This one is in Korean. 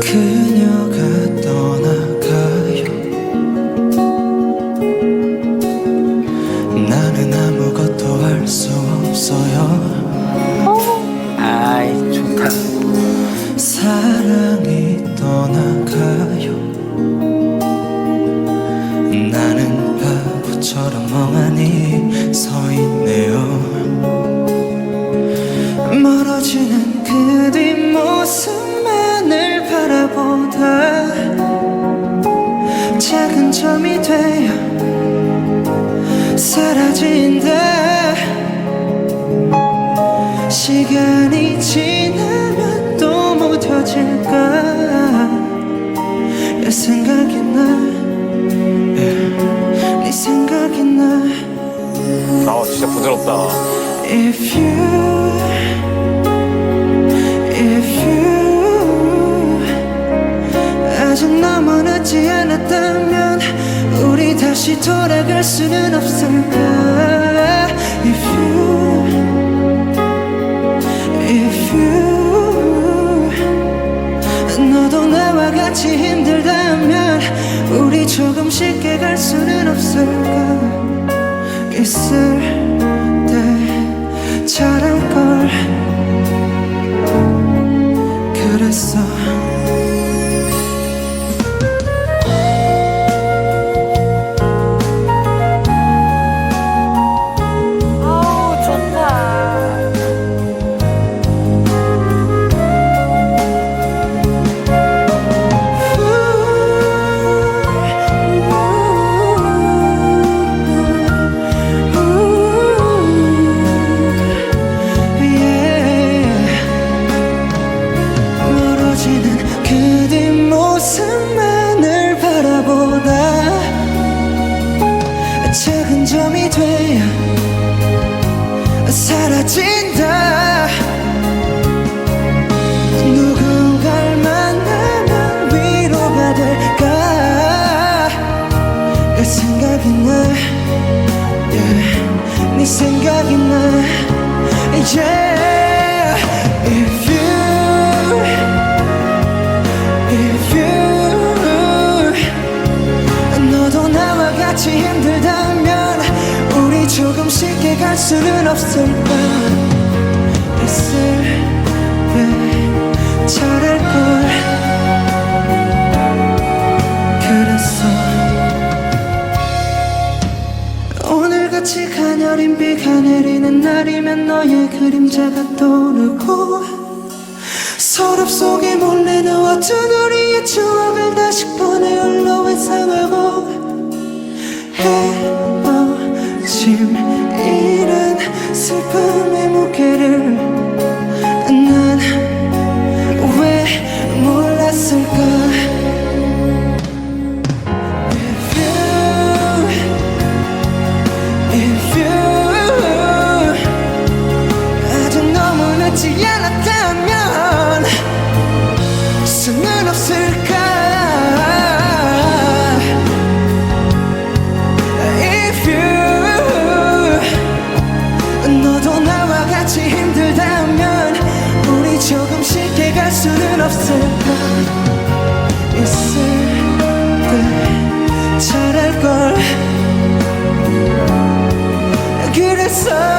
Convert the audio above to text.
그녀가 떠나가요. 나는 아무것도 할 수 없어요. 아이 좋다. 사랑이 떠나가요. 나는 바보처럼 멍하니 서 있네요. 멀어지는 그 뒷모습만을 바라보다 작은 점이 되어 사라진다. 시간이 지나면 또 무뎌질까. 내 생각이 나. 네 생각이 나. 아 진짜 부드럽다. If you 아직 너무 늦지 않았다면 우리 다시 돌아갈 수는 없을까. If you 너도 나와 같이 힘들다면 우리 조금 쉽게 갈 수는 없을까. 있을 때 잘할걸. 그랬어. 아우 좋다. 멀어지는 그 뒷모습만을 바라보다 작은 점이 되어 사라진다. 누군가를 만나면 위로가 될까. 내 생각이 나. Yeah. 네 생각이 나. Yeah. If you 너도 나와 같이 힘들다면 우리 조금 쉽게 갈 수는 없을까. 있을 때 잘할걸. 그랬어. 오늘같이 가녀린 비가 내리는 날이면 너의 그림자가 떠오르고 서랍 속에 몰래 넣어둔 우리의 추억을 다시 꺼내 홀로 회상하고 헤어짐 이란 슬픔의 무게를 난 왜 몰랐을까. If you 아직 너무 늦지 않았다면 수는 없을까. If you 너도 나와 같이 힘들다면 우리 조금 쉽게 갈 수는 없을까. 있을 때 잘할걸. 그래서